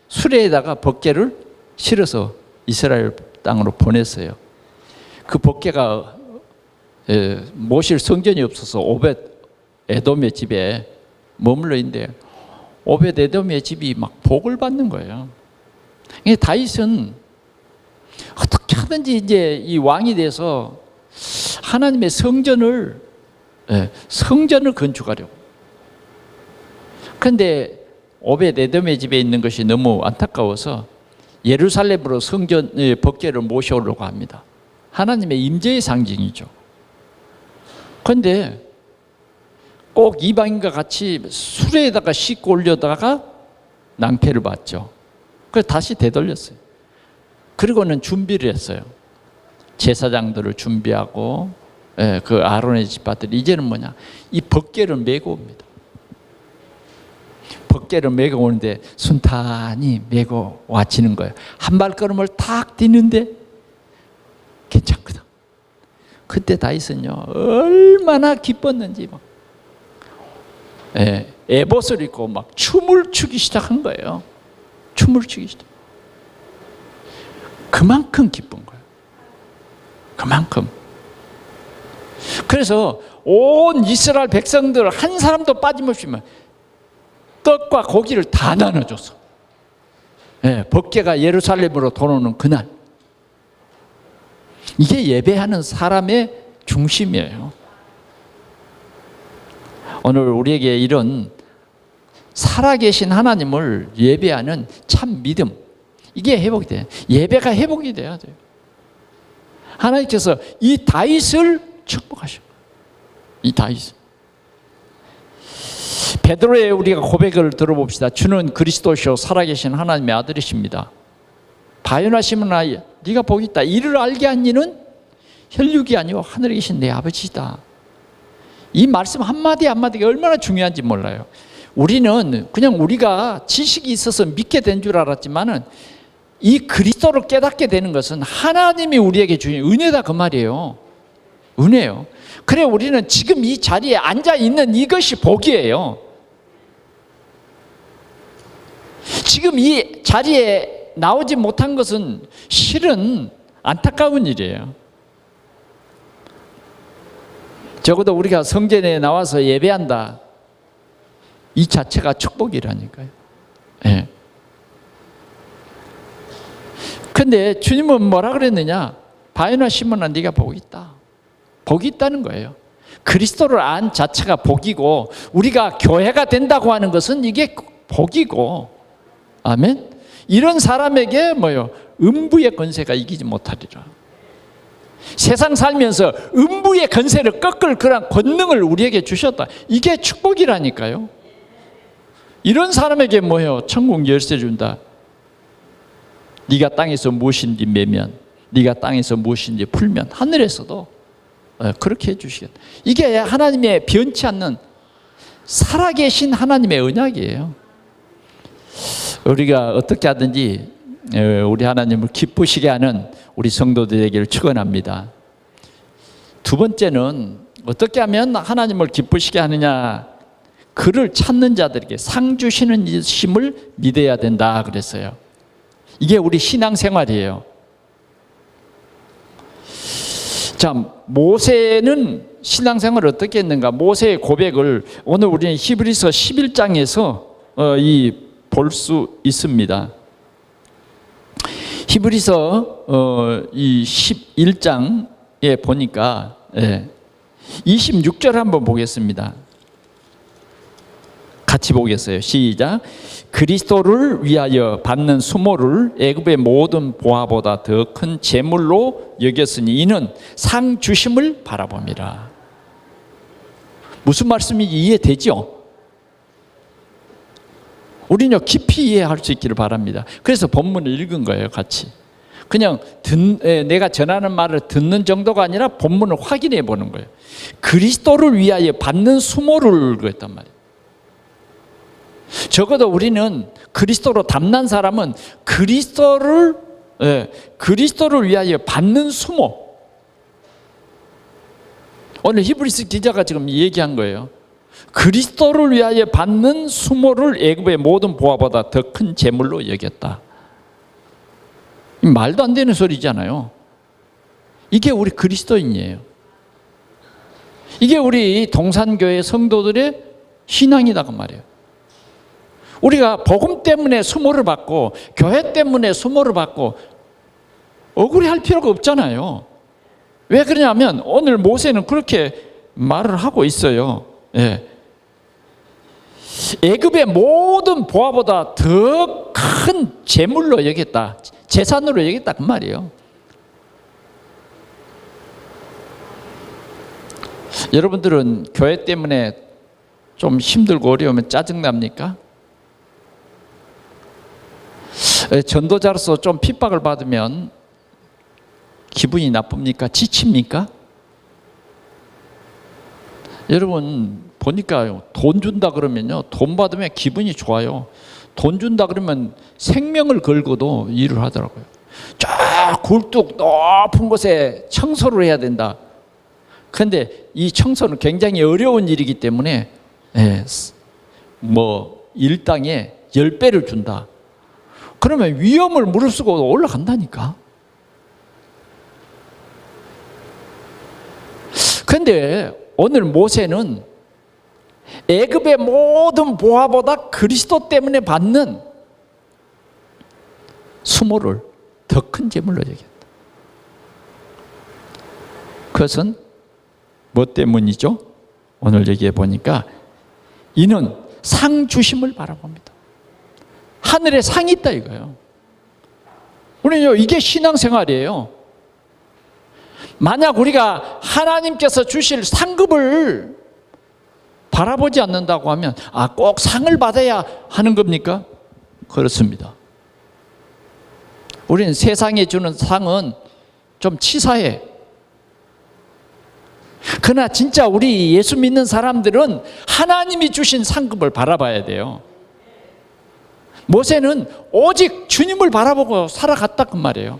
수레에다가 법궤를 실어서 이스라엘 땅으로 보냈어요. 그 법궤가 모실 성전이 없어서 오벳 에돔의 집에 머물러 있는데 오벳 에돔의 집이 막 복을 받는 거예요. 다윗은 어떻게 하든지 이제 이 왕이 돼서 하나님의 성전을 건축하려고. 그런데 오벳 에돔의 집에 있는 것이 너무 안타까워서 예루살렘으로 성전 법궤를 모셔오려고 합니다. 하나님의 임재의 상징이죠. 그런데 꼭 이방인과 같이 수레에다가 싣고 올려다가 낭패를 봤죠. 그래서 다시 되돌렸어요. 그리고는 준비를 했어요. 제사장들을 준비하고 그 아론의 집안들이 이제는 뭐냐, 이 법궤를 메고 옵니다. 법궤를 메고 오는데 순탄히 메고 와치는 거예요. 한 발걸음을 탁 뛰는데 괜찮거든. 그때 다윗은요 얼마나 기뻤는지 막 에봇을 입고 막 춤을 추기 시작한 거예요. 춤을 추기 시작. 그만큼 기쁜 거예요. 그만큼. 그래서 온 이스라엘 백성들 한 사람도 빠짐없이 떡과 고기를 다 나눠줬어. 법궤가 예루살렘으로 돌아오는 그날. 이게 예배하는 사람의 중심이에요. 오늘 우리에게 이런 살아계신 하나님을 예배하는 참 믿음, 이게 회복이 돼요. 예배가 회복이 돼야 돼요. 하나님께서 이 다윗을 축복하셔. 이 다윗. 베드로의 우리가 고백을 들어봅시다. 주는 그리스도시요 살아계신 하나님의 아들이십니다. 바요나 시므나 네가 복이 있다. 이를 알게 한 이는 혈육이 아니오 하늘에 계신 내 아버지다. 이 말씀 한마디 한마디가 얼마나 중요한지 몰라요. 우리는 그냥 우리가 지식이 있어서 믿게 된 줄 알았지만은 이 그리스도를 깨닫게 되는 것은 하나님이 우리에게 주신 은혜다 그 말이에요. 은혜요. 그래 우리는 지금 이 자리에 앉아 있는 이것이 복이에요. 지금 이 자리에 나오지 못한 것은 실은 안타까운 일이에요. 적어도 우리가 성전에 나와서 예배한다, 이 자체가 축복이라니까요. 예. 근데 주님은 뭐라 그랬느냐? 바요나 시므나 네가 복이 있다. 복이 있다는 거예요. 그리스도를 안 자체가 복이고 우리가 교회가 된다고 하는 것은 이게 복이고, 아멘. 이런 사람에게 뭐요? 음부의 권세가 이기지 못하리라. 세상 살면서 음부의 권세를 꺾을 그런 권능을 우리에게 주셨다. 이게 축복이라니까요. 이런 사람에게 뭐요? 천국 열쇠 준다. 네가 땅에서 무엇인지 매면, 네가 땅에서 무엇인지 풀면 하늘에서도 그렇게 해주시겠다. 이게 하나님의 변치 않는 살아계신 하나님의 언약이에요. 우리가 어떻게 하든지 우리 하나님을 기쁘시게 하는 우리 성도들에게를 축원합니다. 두 번째는 어떻게 하면 하나님을 기쁘시게 하느냐? 그를 찾는 자들에게 상 주시는 이심을 믿어야 된다 그랬어요. 이게 우리 신앙생활이에요. 자, 모세는 신앙생활을 어떻게 했는가? 모세의 고백을 오늘 우리는 히브리서 11장에서 볼 수 있습니다. 히브리서 이 11장에 보니까 26절 한번 보겠습니다. 같이 보겠어요. 시작. 그리스도를 위하여 받는 수모를 애굽의 모든 보화보다 더 큰 재물로 여겼으니 이는 상 주심을 바라봅니다. 무슨 말씀인지 이해되죠? 우리는 깊이 이해할 수 있기를 바랍니다. 그래서 본문을 읽은 거예요, 같이. 그냥 내가 전하는 말을 듣는 정도가 아니라 본문을 확인해 보는 거예요. 그리스도를 위하여 받는 수모를 그랬단 말이에요. 적어도 우리는 그리스도로 담난 사람은 그리스도를 위하여 받는 수모. 오늘 히브리서 기자가 지금 얘기한 거예요. 그리스도를 위하여 받는 수모를 애굽의 모든 보화보다 더 큰 재물로 여겼다. 말도 안 되는 소리잖아요. 이게 우리 그리스도인이에요. 이게 우리 동산교회 성도들의 신앙이다 그 말이에요. 우리가 복음 때문에 수모를 받고 교회 때문에 수모를 받고 억울해할 필요가 없잖아요. 왜 그러냐면 오늘 모세는 그렇게 말을 하고 있어요. 예. 애굽의 모든 보화보다 더 큰 재물로 여겼다. 재산으로 여겼다 그 말이에요. 여러분들은 교회 때문에 좀 힘들고 어려우면 짜증납니까? 전도자로서 좀 핍박을 받으면 기분이 나쁩니까? 지칩니까? 여러분 보니까 돈 준다 그러면요, 돈 받으면 기분이 좋아요. 돈 준다 그러면 생명을 걸고도 일을 하더라고요. 쫙 굴뚝 높은 곳에 청소를 해야 된다. 그런데 이 청소는 굉장히 어려운 일이기 때문에 일당에 10배를 준다. 그러면 위험을 무릅쓰고 올라간다니까. 그런데 오늘 모세는 애굽의 모든 보화보다 그리스도 때문에 받는 수모를 더 큰 재물로 여겼다. 그것은 뭐 때문이죠? 오늘 얘기해 보니까 이는 상 주심을 바라봅니다. 하늘에 상이 있다 이거예요. 우리는요, 이게 신앙생활이에요. 만약 우리가 하나님께서 주실 상급을 바라보지 않는다고 하면 꼭 상을 받아야 하는 겁니까? 그렇습니다. 우리는 세상에 주는 상은 좀 치사해. 그러나 진짜 우리 예수 믿는 사람들은 하나님이 주신 상급을 바라봐야 돼요. 모세는 오직 주님을 바라보고 살아갔다 그 말이에요.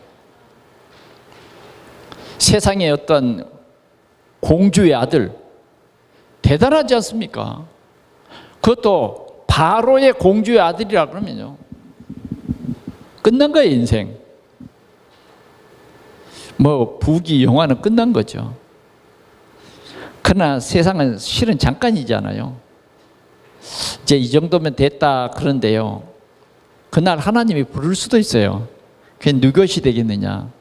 세상의 어떤 공주의 아들 대단하지 않습니까? 그것도 바로의 공주의 아들이라 그러면요, 끝난 거예요 인생. 부귀 영화는 끝난 거죠. 그러나 세상은 실은 잠깐이잖아요. 이제 이 정도면 됐다 그런데요, 그날 하나님이 부를 수도 있어요. 그게 누구 것이 되겠느냐?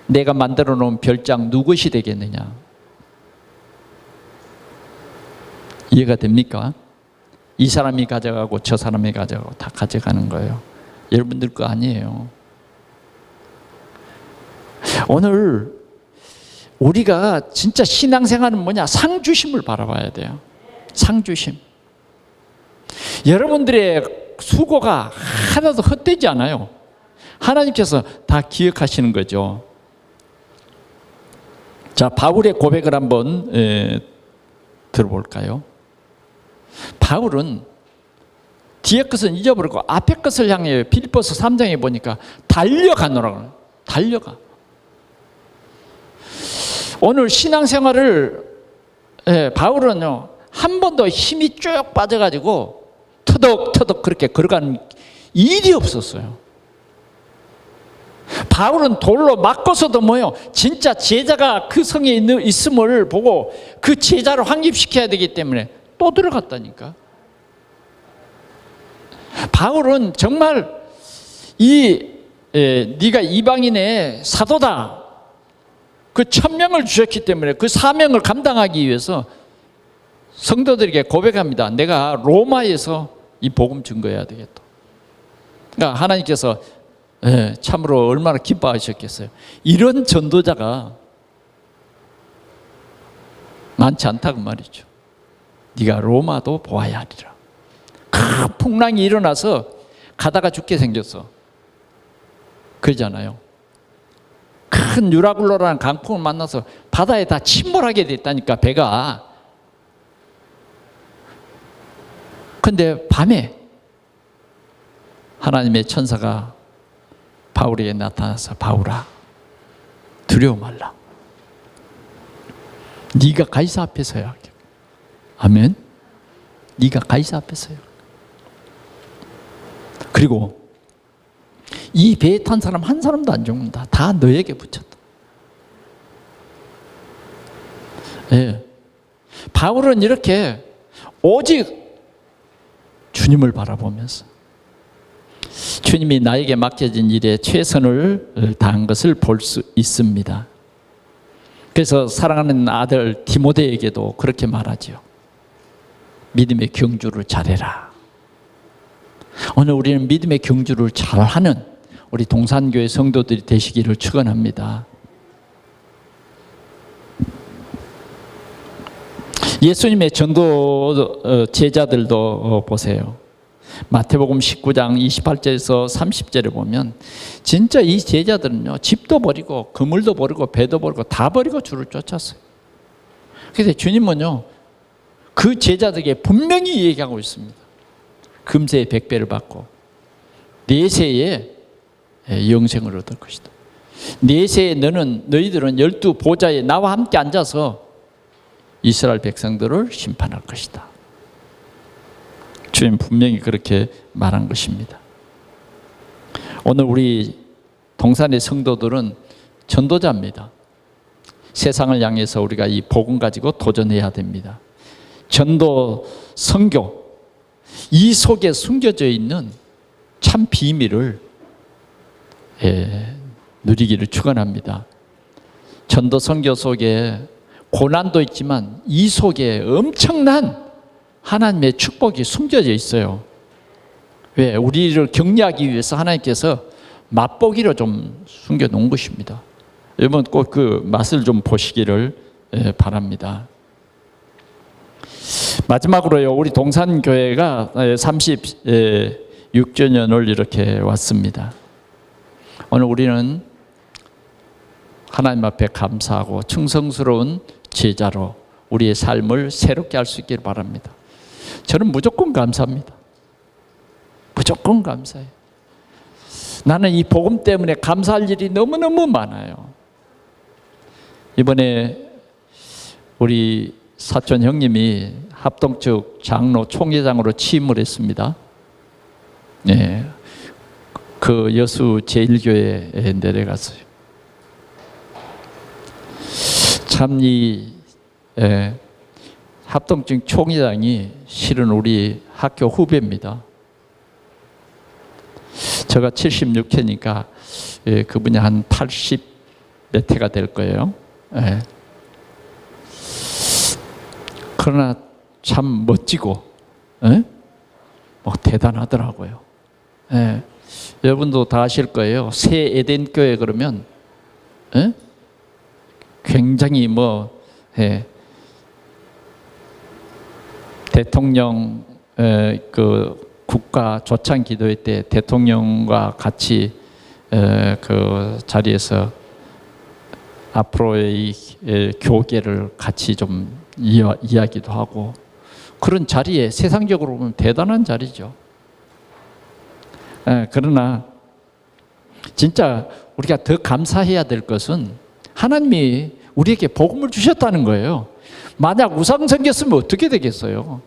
내가 만들어 놓은 별장 누구 것이 되겠느냐? 이해가 됩니까? 이 사람이 가져가고 저 사람이 가져가고 다 가져가는 거예요. 여러분들 거 아니에요. 오늘 우리가 진짜 신앙생활은 뭐냐? 상주심을 바라봐야 돼요. 상주심. 여러분들의 수고가 하나도 헛되지 않아요. 하나님께서 다 기억하시는 거죠. 자, 바울의 고백을 한번 들어볼까요? 바울은 뒤에 것은 잊어버리고 앞에 것을 향해 빌립보서 3장에 보니까 달려가노라. 달려가. 오늘 신앙생활을 바울은요, 한 번도 힘이 쭉 빠져가지고 터덕터덕 그렇게 걸어가는 일이 없었어요. 바울은 돌로 맞고서도 진짜 제자가 그 성에 있음을 보고 그 제자를 확립시켜야 되기 때문에 또 들어갔다니까. 바울은 정말 네가 이방인의 사도다, 그 천명을 주셨기 때문에 그 사명을 감당하기 위해서 성도들에게 고백합니다. 내가 로마에서 이 복음 증거해야 되겠다. 그러니까 하나님께서 참으로 얼마나 기뻐하셨겠어요. 이런 전도자가 많지 않다고 말이죠. 네가 로마도 보아야 하리라. 큰 풍랑이 일어나서 가다가 죽게 생겼어. 그러잖아요. 큰 유라굴로라는 강풍을 만나서 바다에 다 침몰하게 됐다니까, 배가. 근데 밤에 하나님의 천사가 바울에게 나타나서, 바울아, 두려워 말라. 네가 가이사 앞에 서야 할 거야. 아멘. 네가 가이사 앞에 서야. 그리고 이 배에 탄 사람 한 사람도 안 죽는다. 다 너에게 붙였다. 예. 바울은 이렇게 오직 주님을 바라보면서 주님이 나에게 맡겨진 일에 최선을 다한 것을 볼 수 있습니다. 그래서 사랑하는 아들 디모데에게도 그렇게 말하지요. 믿음의 경주를 잘해라. 오늘 우리는 믿음의 경주를 잘하는 우리 동산교회 성도들이 되시기를 축원합니다. 예수님의 전도 제자들도 보세요. 마태복음 19장 28절에서 30절에 보면 진짜 이 제자들은요, 집도 버리고 그물도 버리고 배도 버리고 다 버리고 주를 쫓았어요. 그래서 주님은요, 그 제자들에게 분명히 얘기하고 있습니다. 금세에 100배를 받고 내세에 영생을 얻을 것이다. 내세에 너희들은 12 보좌에 나와 함께 앉아서 이스라엘 백성들을 심판할 것이다. 주님 분명히 그렇게 말한 것입니다. 오늘 우리 동산의 성도들은 전도자입니다. 세상을 향해서 우리가 이 복음 가지고 도전해야 됩니다. 전도, 선교, 이 속에 숨겨져 있는 참 비밀을 누리기를 축원합니다. 전도, 선교 속에 고난도 있지만 이 속에 엄청난 하나님의 축복이 숨겨져 있어요. 왜? 우리를 격려하기 위해서 하나님께서 맛보기로 좀 숨겨놓은 것입니다. 여러분 꼭 그 맛을 좀 보시기를 바랍니다. 마지막으로요, 우리 동산교회가 36주년을 이렇게 왔습니다. 오늘 우리는 하나님 앞에 감사하고 충성스러운 제자로 우리의 삶을 새롭게 할 수 있기를 바랍니다. 저는 무조건 감사합니다. 무조건 감사해요. 나는 이 복음 때문에 감사할 일이 너무너무 많아요. 이번에 우리 사촌 형님이 합동측 장로 총회장으로 취임을 했습니다. 네, 그 여수 제1교회에 내려갔어요. 참 이 합동측 총회장이 실은 우리 학교 후배입니다. 제가 76회니까 그분이 한 80 몇 회가 될 거예요. 예. 그러나 참 멋지고 대단하더라고요. 예. 여러분도 다 아실 거예요. 새 에덴 교회 그러면 굉장히 대통령 그 국가 조창 기도회 때 대통령과 같이 그 자리에서 앞으로의 교계를 같이 좀 이야기도 하고 그런 자리에 세상적으로 보면 대단한 자리죠. 그러나 진짜 우리가 더 감사해야 될 것은 하나님이 우리에게 복음을 주셨다는 거예요. 만약 우상 섬겼으면 어떻게 되겠어요?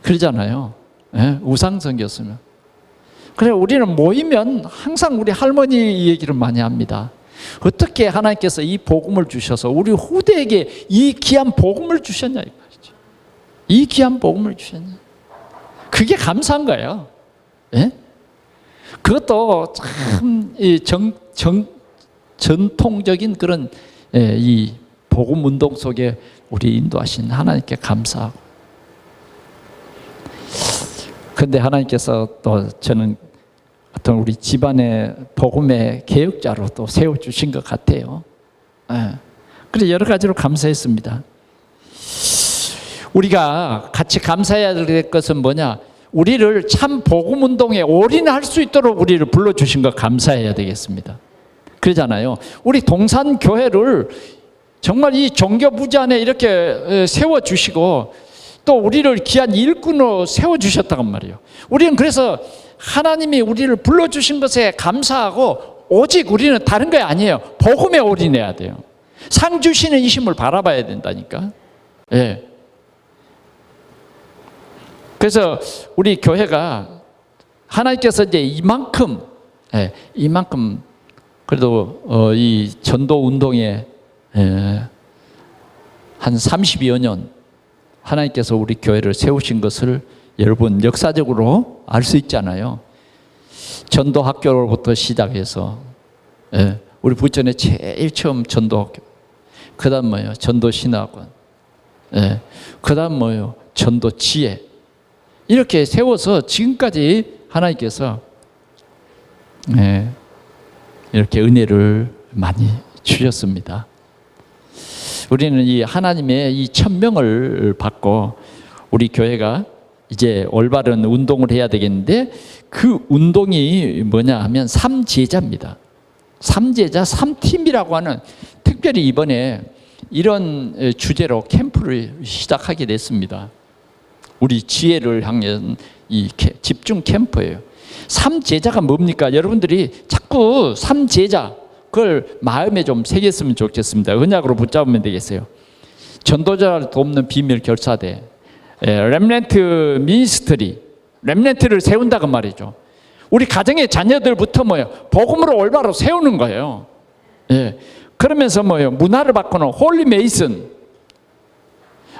그러잖아요. 우상 섬겼으면. 그래 우리는 모이면 항상 우리 할머니 얘기를 많이 합니다. 어떻게 하나님께서 이 복음을 주셔서 우리 후대에게 이 귀한 복음을 주셨냐 이 말이죠. 이 귀한 복음을 주셨냐. 그게 감사한 거예요. 예? 그것도 참 전통적인 그런 이 복음 운동 속에 우리 인도하신 하나님께 감사하고. 그런데 하나님께서 또 저는 어떤 우리 집안의 복음의 개혁자로 또 세워주신 것 같아요. 그래서 여러 가지로 감사했습니다. 우리가 같이 감사해야 될 것은 뭐냐? 우리를 참 복음 운동에 올인할 수 있도록 우리를 불러주신 것 감사해야 되겠습니다. 그러잖아요. 우리 동산교회를 정말 이 종교 부지 안에 이렇게 세워주시고 또 우리를 귀한 일꾼으로 세워주셨다고 말이에요. 우리는 그래서 하나님이 우리를 불러주신 것에 감사하고 오직 우리는 다른 게 아니에요. 복음에 올인해야 돼요. 상 주시는 이심을 바라봐야 된다니까. 예. 그래서 우리 교회가 하나님께서 이제 이만큼 그래도 이 전도 운동에 한 30여 년 하나님께서 우리 교회를 세우신 것을 여러분 역사적으로 알 수 있잖아요. 전도 학교로부터 시작해서 우리 부천에 제일 처음 전도 학교, 그다음 뭐예요? 전도 신학원, 그다음 뭐예요? 전도 지혜. 이렇게 세워서 지금까지 하나님께서 이렇게 은혜를 많이 주셨습니다. 우리는 이 하나님의 이 천명을 받고 우리 교회가 이제 올바른 운동을 해야 되겠는데 그 운동이 뭐냐 하면 삼제자입니다. 삼제자, 삼팀이라고 하는 특별히 이번에 이런 주제로 캠프를 시작하게 됐습니다. 우리 지혜를 향한 이 집중 캠프예요. 삼제자가 뭡니까? 여러분들이 자꾸 삼제자 그걸 마음에 좀 새겼으면 좋겠습니다. 언약으로 붙잡으면 되겠어요. 전도자를 돕는 비밀 결사대, 렘넌트 미니스트리, 렘넌트를 세운다고 말이죠. 우리 가정의 자녀들부터 뭐예요? 복음으로 올바로 세우는 거예요. 그러면서 뭐예요? 문화를 바꾸는 홀리 메이슨.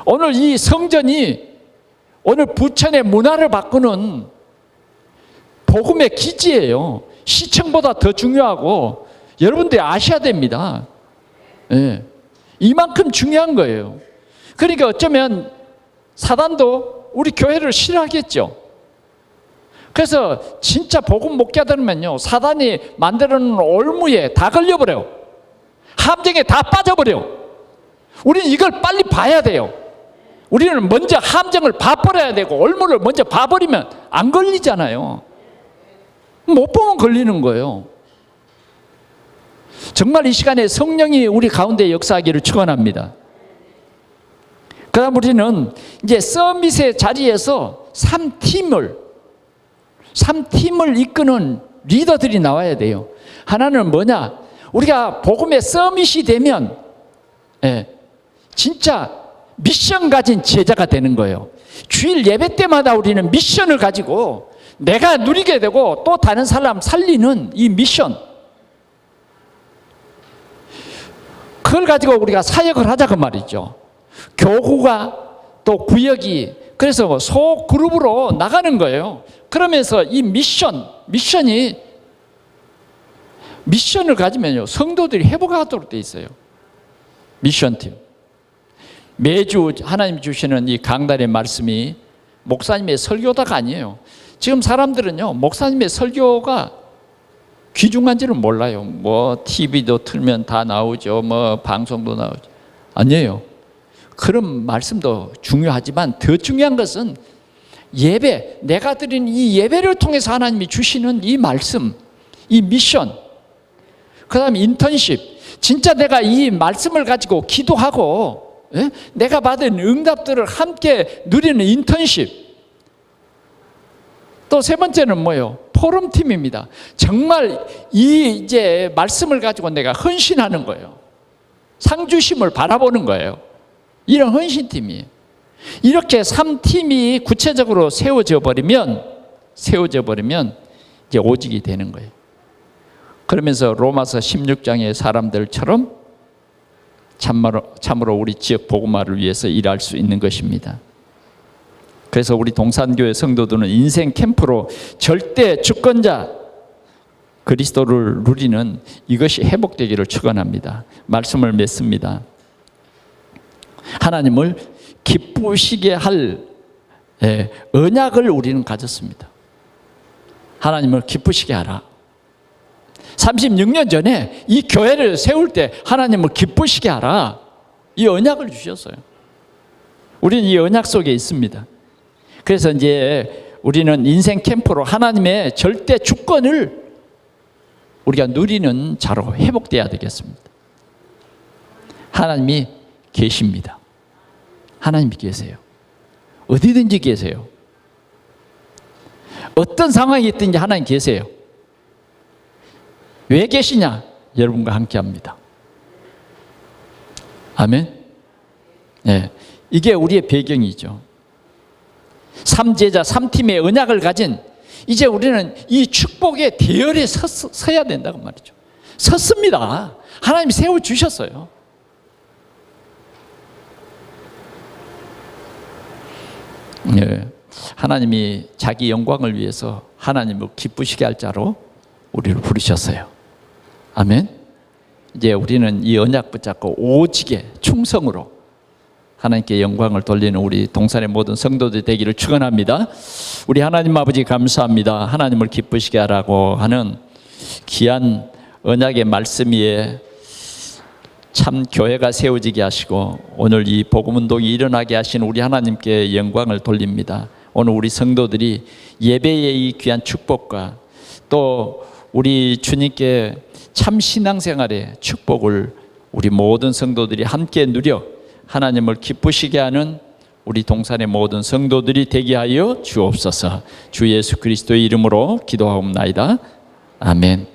오늘 이 성전이 오늘 부천의 문화를 바꾸는 복음의 기지예요. 시청보다 더 중요하고 여러분들이 아셔야 됩니다. 이만큼 중요한 거예요. 그러니까 어쩌면 사단도 우리 교회를 싫어하겠죠. 그래서 진짜 복음 못 깨달으면요, 사단이 만들어놓은 올무에 다 걸려버려요. 함정에 다 빠져버려요. 우리는 이걸 빨리 봐야 돼요. 우리는 먼저 함정을 봐버려야 되고 올무를 먼저 봐버리면 안 걸리잖아요. 못 보면 걸리는 거예요. 정말 이 시간에 성령이 우리 가운데 역사하기를 축원합니다. 그다음 우리는 이제 서밋의 자리에서 3팀을 이끄는 리더들이 나와야 돼요. 하나는 뭐냐? 우리가 복음의 서밋이 되면 진짜 미션 가진 제자가 되는 거예요. 주일 예배 때마다 우리는 미션을 가지고 내가 누리게 되고 또 다른 사람 살리는 이 미션, 그걸 가지고 우리가 사역을 하자고 말이죠. 교구가 또 구역이 그래서 소그룹으로 나가는 거예요. 그러면서 이 미션을 가지면요, 성도들이 회복하도록 돼 있어요. 미션팀. 매주 하나님 주시는 이 강단의 말씀이 목사님의 설교다가 아니에요. 지금 사람들은요, 목사님의 설교가 귀중한지를 몰라요. 뭐 TV도 틀면 다 나오죠. 뭐 방송도 나오죠. 아니에요. 그런 말씀도 중요하지만 더 중요한 것은 예배, 내가 드린 이 예배를 통해서 하나님이 주시는 이 말씀, 이 미션, 그 다음에 인턴십. 진짜 내가 이 말씀을 가지고 기도하고 내가 받은 응답들을 함께 누리는 인턴십. 또 세 번째는 뭐예요? 포럼팀입니다. 정말 이 이제 말씀을 가지고 내가 헌신하는 거예요. 상주심을 바라보는 거예요. 이런 헌신팀이에요. 이렇게 3팀이 구체적으로 세워져 버리면 이제 오직이 되는 거예요. 그러면서 로마서 16장의 사람들처럼 참으로 우리 지역 복음화를 위해서 일할 수 있는 것입니다. 그래서 우리 동산교회 성도들은 인생 캠프로 절대 주권자 그리스도를 누리는 이것이 회복되기를 축원합니다. 말씀을 맺습니다. 하나님을 기쁘시게 할 언약을 우리는 가졌습니다. 하나님을 기쁘시게 하라. 36년 전에 이 교회를 세울 때 하나님을 기쁘시게 하라, 이 언약을 주셨어요. 우리는 이 언약 속에 있습니다. 그래서 이제 우리는 인생 캠프로 하나님의 절대 주권을 우리가 누리는 자로 회복돼야 되겠습니다. 하나님이 계십니다. 하나님이 계세요. 어디든지 계세요. 어떤 상황이 있든지 하나님 계세요. 왜 계시냐? 여러분과 함께 합니다. 아멘. 네, 이게 우리의 배경이죠. 3제자 3팀의 언약을 가진 이제 우리는 이 축복의 대열에 서야 된다고 말이죠. 섰습니다. 하나님이 세워주셨어요. 네, 하나님이 자기 영광을 위해서 하나님을 기쁘시게 할 자로 우리를 부르셨어요. 아멘. 이제 우리는 이 언약 붙잡고 오직의 충성으로 하나님께 영광을 돌리는 우리 동산의 모든 성도들 되기를 축원합니다. 우리 하나님 아버지 감사합니다. 하나님을 기쁘시게 하라고 하는 귀한 언약의 말씀 위에 참 교회가 세워지게 하시고 오늘 이 복음운동이 일어나게 하신 우리 하나님께 영광을 돌립니다. 오늘 우리 성도들이 예배의 이 귀한 축복과 또 우리 주님께 참 신앙생활의 축복을 우리 모든 성도들이 함께 누려 하나님을 기쁘시게 하는 우리 동산의 모든 성도들이 되게 하여 주옵소서. 주 예수 그리스도의 이름으로 기도하옵나이다. 아멘.